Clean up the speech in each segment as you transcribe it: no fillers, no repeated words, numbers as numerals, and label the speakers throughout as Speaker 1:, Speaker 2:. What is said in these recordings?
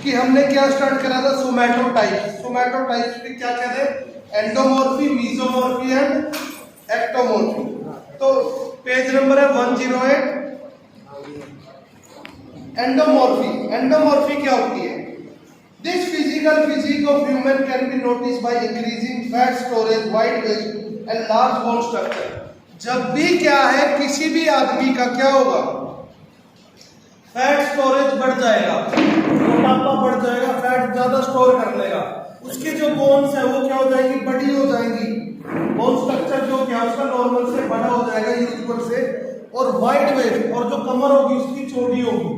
Speaker 1: कि हमने क्या स्टार्ट करा था, सोमैटोटाइप्स। सोमैटोटाइप्स में क्या कहते हैं, एंडोमॉर्फी, मीजोमॉर्फी एंड एक्टोमॉर्फी। तो पेज नंबर है 108। एंडोमॉर्फी, एंडोमॉर्फी क्या होती है? This physical physique of human can be notice by increasing fat storage, wide waist and large bone structure. जब भी क्या है, किसी भी आदमी का क्या होगा, फैट स्टोरेज बढ़ जाएगा, मोटापा बढ़ जाएगा, फैट ज्यादा स्टोर कर लेगा, उसकी जो बोन्स है वो क्या हो जाएगी, बड़ी हो जाएंगी। बोन स्ट्रक्चर जो क्या उसका नॉर्मल से बड़ा हो जाएगा, यूजुअल से, और वाइट वेस्ट, और जो कमर होगी उसकी चौड़ी होगी,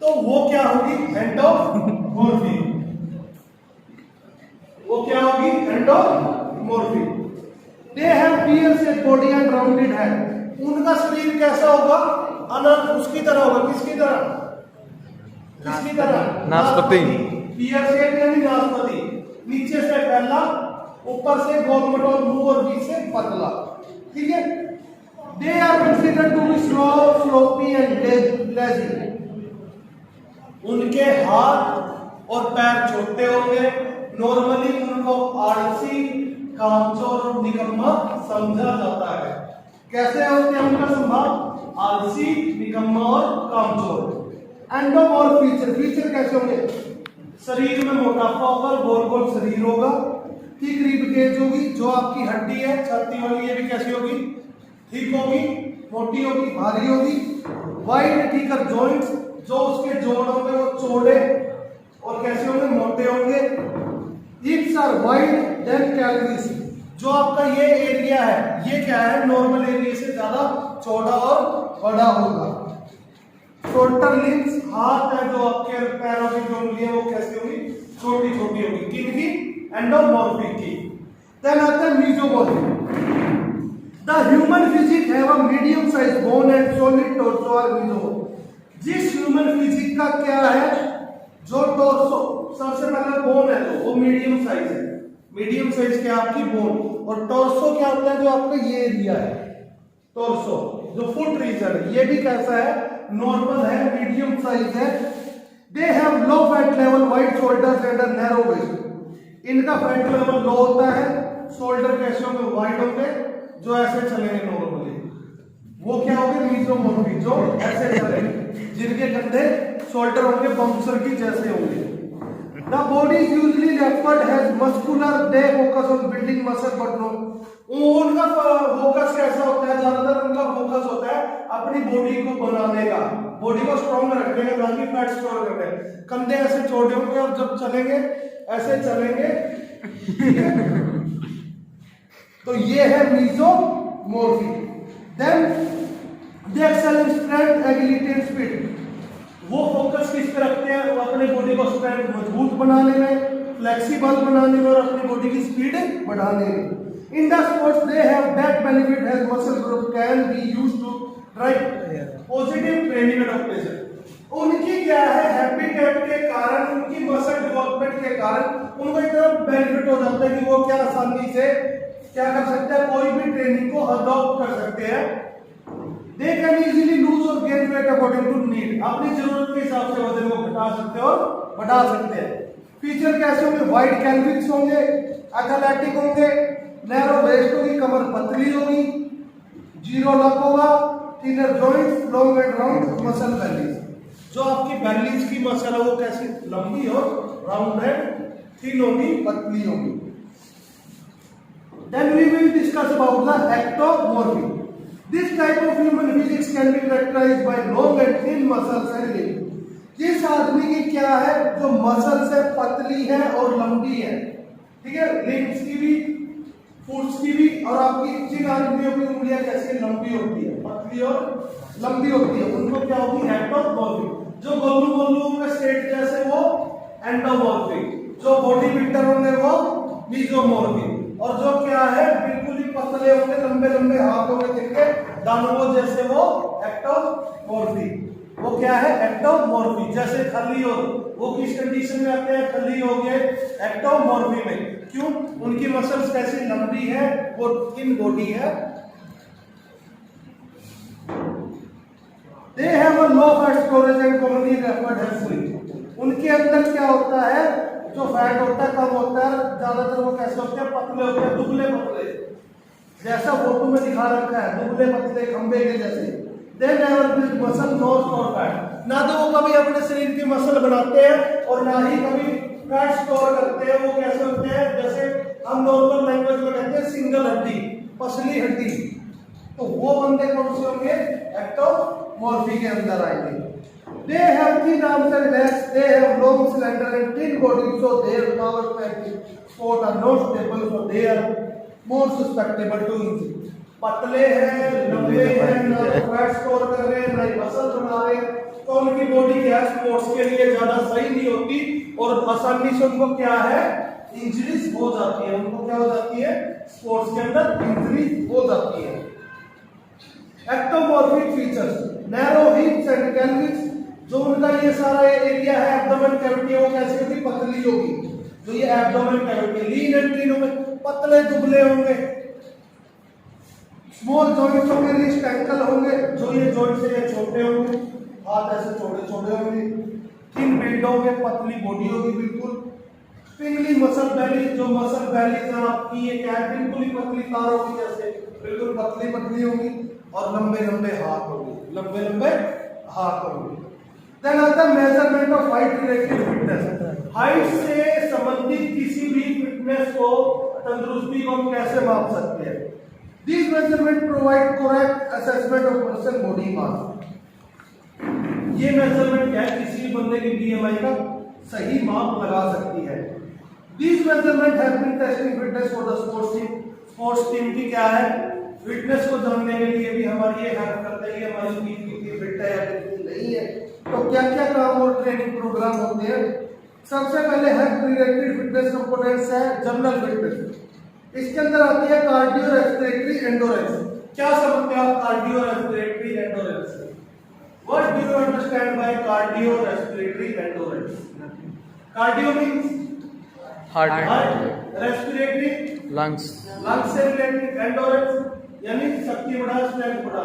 Speaker 1: तो वो क्या होगी, एंडोमॉर्फी। वो क्या होगी, endomorphy. They have pears body and rounded head. उनका शरीर कैसा होगा, अनंत उसकी तरह होगा। किसकी तरह, किसकी तरह,
Speaker 2: नाशपाती।
Speaker 1: पियर शेप यानी नाशपाती, नीचे से फैला, ऊपर से गोल मटोल मुंह और बीच से पतला। ठीक है। They are considered to be slow, sloppy and lazy. उनके हाथ और पैर छोटे होंगे। नॉर्मली उनको आलसी, कामचोर और निकम्मा समझा जाता है। कैसे होते हैं उनका स्वभाव, आलसी, निकम्मा और कामचोर। एंडोमॉर्फ फीचर, फीचर कैसे होंगे, शरीर में मोटापा होगा, गोल गोल शरीर होगा, थिक रिब केज होगी, जो आपकी हड्डी है छाती वाली, ये भी कैसी होगी, ठीक होगी, मोटी होगी, भारी होगी। वाइड थिकर जॉइंट्स, जो उसके जोड़ होंगे वो चौड़े और कैसे होंगे, मोटे होंगे। Hips are wide then calories. जो आपका ये एरिया है, ये क्या है, नॉर्मल एरिया से ज्यादा चौड़ा और बड़ा होगा। शोल्डर लिम्स, हाथ है जो आपके पैरों की जो उंगलियां वो कैसी होगी, छोटी छोटी होगी। किनकी, एंडोमॉर्फिक की। देन आता है mesomorphic. The human physique have a medium size bone and solid torso are mesomorphic. जिस ह्यूमन फिजिक का क्या है, जो टॉर्सो, सबसे पहले बोन है तो वो मीडियम साइज है। मीडियम साइज क्या आपकी बोन, और टॉर्सो क्या होता है, जो आपका ये एरिया है टॉर्सो, जो फुट रीजन है, ये भी कैसा है, नॉर्मल है, मीडियम साइज है। They have low fat level, wide shoulders and a narrow waist. इनका फैट लेवल लो होता है, शोल्डर कैसे होंगे, वाइड होंगे, जो ऐसे चलेंगे नॉर्मली, वो क्या होंगे, मीजोमॉर्फिक, जो ऐसे चलेंगे, जिनके कंधे शोल्डर होंगे बम्सर की जैसे होंगे। The body is usually referred as muscular. They focus on building muscle, but no. उनका फोकस कैसा होता है, ज्यादातर उनका फोकस होता है अपनी बॉडी को बनाने का, बॉडी को स्ट्रॉन्ग रखने का, ना कि फैट स्टोर करने। कंधे ऐसे छोटे होंगे और जब चलेंगे ऐसे चलेंगे। तो ये है mesomorphy. Then they excel in strength, ability and speed. वो फोकस किस पे रखते हैं, वो अपने बॉडी को स्ट्रेंथ मजबूत बनाने में, फ्लेक्सिबल बनाने में और अपनी बॉडी की स्पीड बढ़ाने में। In the sports they have that benefit as muscle growth can be used to drive positive training adaptation. उनकी क्या है, हैबिटेट के कारण, उनकी मसल डेवलपमेंट के कारण उनको इतना बेनिफिट हो जाता है कि वो क्या आसानी से क्या कर सकते हैं, कोई भी ट्रेनिंग को अडॉप्ट कर सकते हैं। They can easily lose or gain weight according to need। अपनी जरूरत के हिसाब से वजन को घटा सकते हैं और बढ़ा सकते हैं। फीचर कैसे होंगे, वाइड कैल्विक्स होंगे, एथलेटिक होंगे, नैरो वेस्ट होगी, कमर पतली होगी, जीरो लक होगा, thinner joints, long and round muscle bellies. जो आपकी बेलीज की मसल है वो कैसी, लंबी और राउंड एंड थिन होगी, पतली होगी। Then we will discuss about the ectomorphy. This type of human physics can be characterized by long and thin muscles and limbs। जिस आदमी की क्या है, जो मसल्स है पतली है और लंबी है, ठीक है, लिम्स की भी, फुट्स की भी, और आपकी जिन आदमियों की उंगलियां कैसी लंबी होती है, पतली और लंबी होती है, उनको क्या होगी, एक्टोमॉर्फिक। जो गोलू गोलू होंगे स्ट्रेट जैसे वो एंडोमॉर्फिक, जो बॉडी बिल्डर होंगे वो मीजोमॉर्फिक, और जो क्या है बिल्कुल ही पतले होंगे, लंबे लंबे हाथ होंगे जिनके दानवों जैसे, वो एक्टोमॉर्फी। वो क्या है, एक्टोमॉर्फी। जैसे खली हो, वो किस कंडीशन में आते हैं, खली हो गए एक्टोमॉर्फी में। क्यों, उनकी मसल्स कैसी, लंबी है, वो थिन बॉडी है। They have a low fat storage and commonly referred as free. उनके अंदर अंदर क्या होता है, जो फैट होता है कम होता है, ज्यादातर वो कैसे होते हैं, पतले होते हैं, दुबले पतले, जैसा फोटो में दिखा रखा है, दुबले पतले खंबे के जैसे। They never build muscle nor store fat, ना तो वो कभी अपने शरीर की मसल बनाते हैं और ना ही कभी फैट स्टोर करते हैं। वो कैसे होते हैं, जैसे हम नॉर्मल लैंग्वेज में कहते हैं सिंगल हड्डी, पसली हड्डी। तो वो बंदे कौन से होंगे, एक्टोमॉर्फी के अंदर आएंगे। They have thin arms and legs. They have long, slender and thin bodies, so their powers to active sport are not stable, so they are more susceptible to injury. पतले हैं, लंबे हैं, ना फैट स्टोर कर रहे हैं, ना muscle बना रहे हैं, तो उनकी बॉडी क्या है, स्पोर्ट्स के लिए ज्यादा सही नहीं होती और आसानी से उनको क्या है, इंजरीज हो जाती है। उनको क्या हो जाती है, स्पोर्ट्स के अंदर इंजरी हो जाती है। Ectomorphic features, narrow hips and calves, जो उनका ये सारा एरिया है एब्डोमेन कैविटी, वो कैसी होगी, पतली होगी। जो ये एब्डोमेन कैविटी, लीन एंड ट्रीन होंगे, पतले दुबले होंगे। स्मॉल जॉइंट्स होंगे, रिस्ट एंकल होंगे, जो ये जॉइंट्स है ये छोटे होंगे, हाथ ऐसे छोटे छोटे होंगे। थिन बिल्ड होंगे, पतली बॉडी होगी बिल्कुल। स्प्रिंगली मसल बैली, जो मसल बैली है आपकी ये क्या है, बिल्कुल ही पतली तार होगी, जैसे बिल्कुल पतली पतली होगी। और लंबे लंबे हाथ होंगे, लंबे लंबे हाथ होंगे। Then आता है measurement of height related fitness, height से संबंधित किसी भी फिटनेस को, तंदुरुस्ती को हम कैसे माप सकते हैं। These measurement provide correct assessment of person body mass. ये मेजरमेंट क्या है, किसी भी बंदे की BMI का सही माप लगा सकती है। These measurement have been testing fitness for the sports team. Sports team की क्या है, फिटनेस को जानने के लिए भी हमारी ये हेल्प करता है, हमारी टीम कितनी फिट है या कितनी नहीं है। तो क्या क्या काम और ट्रेनिंग प्रोग्राम होते हैं। सबसे पहले हेल्थ रिलेटेड फिटनेस कंपोनेंट्स है जनरल फिटनेस, इसके अंदर आती है कार्डियो रेस्पिरेटरी एंडोरेंस। क्या समझते हैं आप कार्डियो रेस्पिरेटरी एंडोरेंस से? What do you understand by cardio respiratory endurance? Cardio means heart, respiratory lungs, lungs से रिलेटेड, एंडोरेंस यानी शक्ति बढ़ा, स्ट्रेंथ बढ़ा,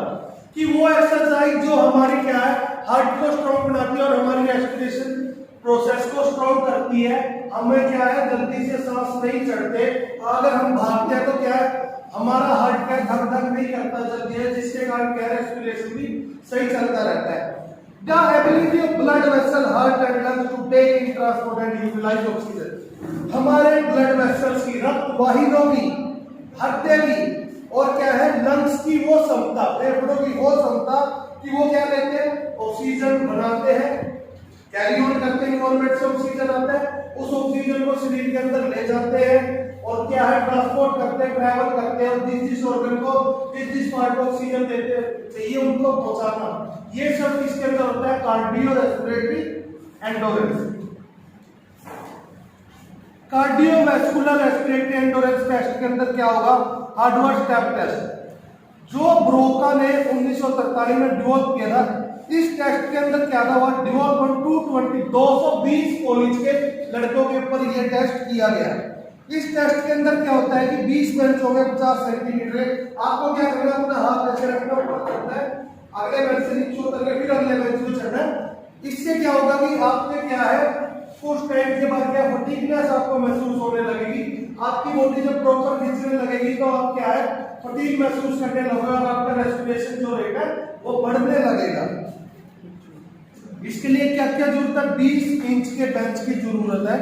Speaker 1: कि वो एक्सरसाइज जो हमारी क्या है, हार्ट को स्ट्रॉन्ग बनाती है और हमारी रेस्पिरेशन प्रोसेस को स्ट्रॉन्ग करती है। हमें क्या है, जल्दी से सांस नहीं चढ़ते। अगर हम भागते हैं तो क्या है, हमारा हार्ट क्या धक धक नहीं करता जल्दी है, जिसके कारण क्या रेस्पिरेशन भी सही चलता रहता है। The ability of blood vessel, heart and lungs to take in, transport and utilize oxygen, हमारे ब्लड वेसल्स की, रक्त वाहिनियों की, हड्डियां की और क्या है, लंग्स की वो क्षमता, फेफड़ों की वो क्षमता कि वो क्या लेते हैं, ऑक्सीजन बनाते हैं, कैरी ऑन करते हैं, एनवायरमेंट से ऑक्सीजन आता है, उस ऑक्सीजन को शरीर के अंदर ले जाते हैं और क्या है, ट्रांसपोर्ट करते हैं, ट्रैवल करते हैं और जिस ऑर्गन को, जिस पार्ट को ऑक्सीजन देते चाहिए उनको पहुंचाना। ये सब किसके अंदर होता है, cardio respiratory endurance. Cardiovascular respiratory endurance test के अंदर क्या होगा, हार्डवर्ड स्टेप टेस्ट, जो ब्रोका ने 1943 में डेवलप किया था। इस टेस्ट के अंदर क्या था, डेवलपमेंट 220 कॉलेज के लड़कों के ऊपर यह टेस्ट किया गया। इस टेस्ट के अंदर क्या होता है कि 20 बेंच होंगे 50 सेंटीमीटर, आपको क्या करना है, अपना हाथ ऐसे रखना, ऊपर करना है, अगले बेंच से नीचे उतर के फिर अगले बेंच पे चढ़ना है। इससे क्या होगा कि आपके क्या है, कुछ टाइम के बाद क्या फटीगनेस आपको महसूस होने लगेगी, आपकी बॉडी जब प्रॉपर खींचने लगेगी तो आप क्या है, फटीग महसूस करने लगेगा और आपका रेस्पिरेशन जो रहेगा वो बढ़ने लगेगा। इसके लिए क्या क्या जरूरत है, 20 इंच के बेंच की जरूरत है।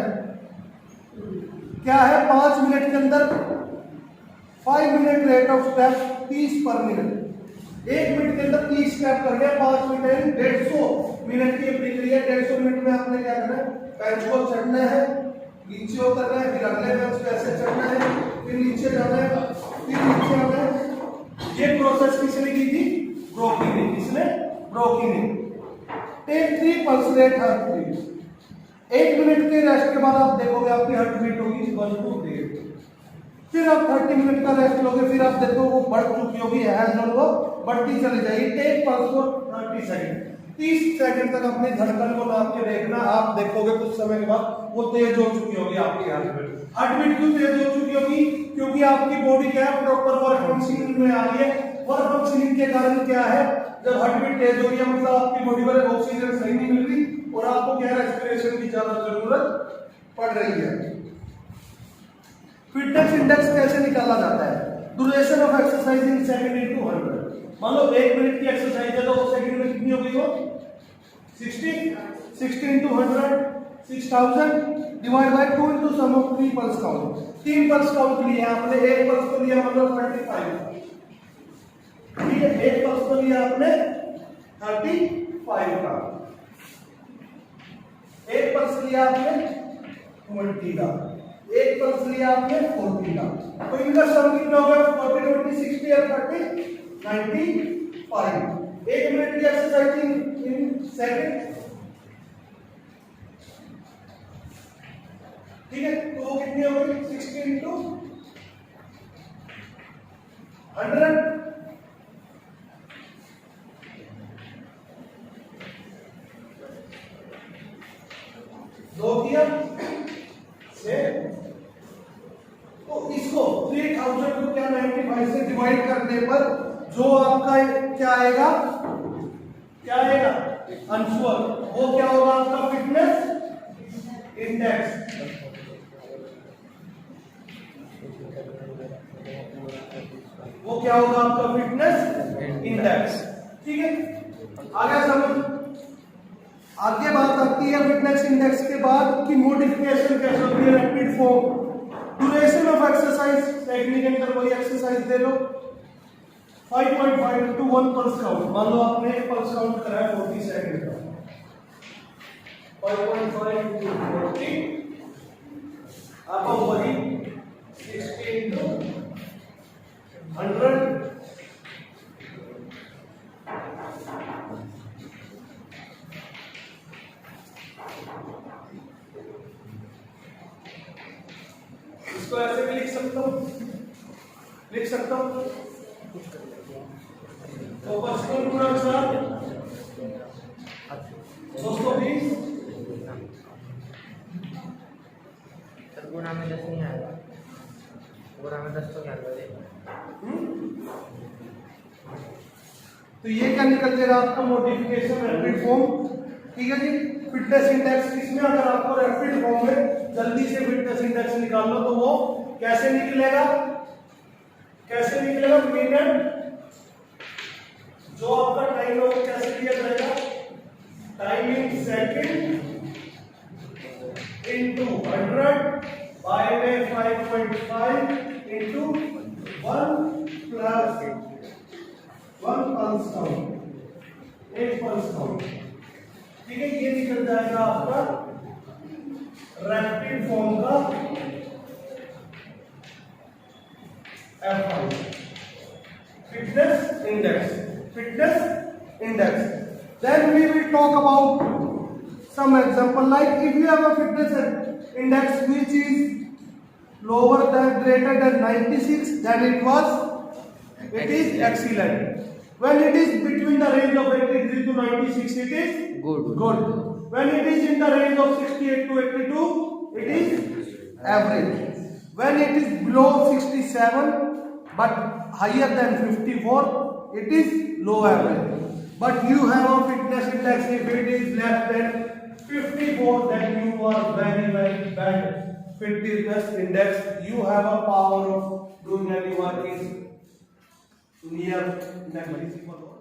Speaker 1: क्या है, 5 मिनट के अंदर 5 मिनट रेट ऑफ स्टेप 30 पर मिनट, 1 मिनट के अंदर 30 स्टेप करने, 5 मिनट 150 मिनट की प्रक्रिया। 150 मिनट में आपने क्या करना है, बेंच को चढ़ना है, नीचे उतरना है, फिर अगले बेंच पे ऐसे चढ़ना है, फिर नीचे जाना है, फिर नीचे आना है। ये प्रोसेस किसने की थी, ब्रोकी ने। किसने, ब्रोकी ने। टेक 3 पल्स रेट हर बीट, 1 मिनट के रेस्ट के बाद आप देखोगे आपकी हार्ट बीट होगी 1-2-3। फिर आप 30 मिनट का रेस्ट लोगे, फिर आप देखो वो बढ़ चुकी होगी, वो बढ़ती चली जाएगी। Take pulse for 30 second, 30 second तक अपनी धड़कन को नाप के देखना। आप देखोगे कुछ समय के बाद वो तेज हो चुकी होगी आपकी हार्ट बीट। हार्ट बीट क्यों तेज हो चुकी होगी, क्योंकि आपकी बॉडी क्या है, प्रॉपर वर्क फंक्शनिंग में आ रही है। वर्क फंक्शनिंग के कारण क्या है, जब हार्ट बीट तेज हो गई मतलब आपकी बॉडी पर ऑक्सीजन सही नहीं मिल रही और आपको क्या रेस्पिरेशन की ज्यादा जरूरत जरूरत पड़ रही है। फिटनेस इंडेक्स कैसे निकाला जाता है? Duration of exercise in second into 100। मान लो 1 मिनट की एक्सरसाइज है तो सेकंड में कितनी होगी वो 60 into 100 6000 divide by 2 into sum of 3 pulse count. 3 pulse count लिया आपने, एक पल्स को लिया मतलब 35, ठीक है, एक पल्स को लिया आपने 35 का, एक पल्स लिया आपने 20 का, एक पल्स लिया आपने 40 का, तो इनका सम कितना होगा 40 20 60 और 30 95। एक मिनट की एक्सरसाइज इन सेकंड, ठीक है, तो वो कितनी हो गई 60 into 100, दो किया से, तो इसको 3000 को क्या 95 से डिवाइड करने पर जो आपका क्या आएगा आंसर, वो क्या होगा आपका फिटनेस इंडेक्स। वो क्या होगा आपका फिटनेस इंडेक्स, ठीक है। आगे समझ, आगे बात आती है फिटनेस इंडेक्स के बाद की मॉडिफिकेशन कैसे होती है rapid form. Duration of exercise, technique के अंदर वही exercise they low 5.5 to 1 pulse count. मान लो आपने एक पल्स काउंट करा है 40 सेकंड का, 5.5 into 40 आपको वही 60 into 100 इसको ऐसे भी लिख सकता हूं तो 55 गुणा 4 220,
Speaker 2: गुणा में 10 नहीं आएगा, गुणा में 10 तो क्या करेगा।
Speaker 1: तो ये क्या निकल जाएगा आपका मॉडिफिकेशन रैपिड फॉर्म, ठीक है जी। फिटनेस इंडेक्स इसमें अगर आपको रैपिड फॉर्म में जल्दी से फिटनेस इंडेक्स निकाल लो तो वो कैसे निकलेगा मिनट, जो आपका टाइम है वो कैसे दिया जाएगा, time in second into 100 by में 5.5 इनटू 1 प्लस 1 पल्स काउंट, एक पल्स काउंट, ठीक है। ये निकल जाएगा आपका रैपिड फॉर्म का F5 fitness index. Then we will talk about some example, like if you have a fitness index which is lower than greater than 96, then it is excellent. When it is between the range of 83 to 96, it is good. When it is in the range of 68 to 82, it is average. When it is below 67 but higher than 54, it is low average. But you have a fitness index, if it is less than 54, then you are very bad fitness index. You have a power of doing any work is near negligible.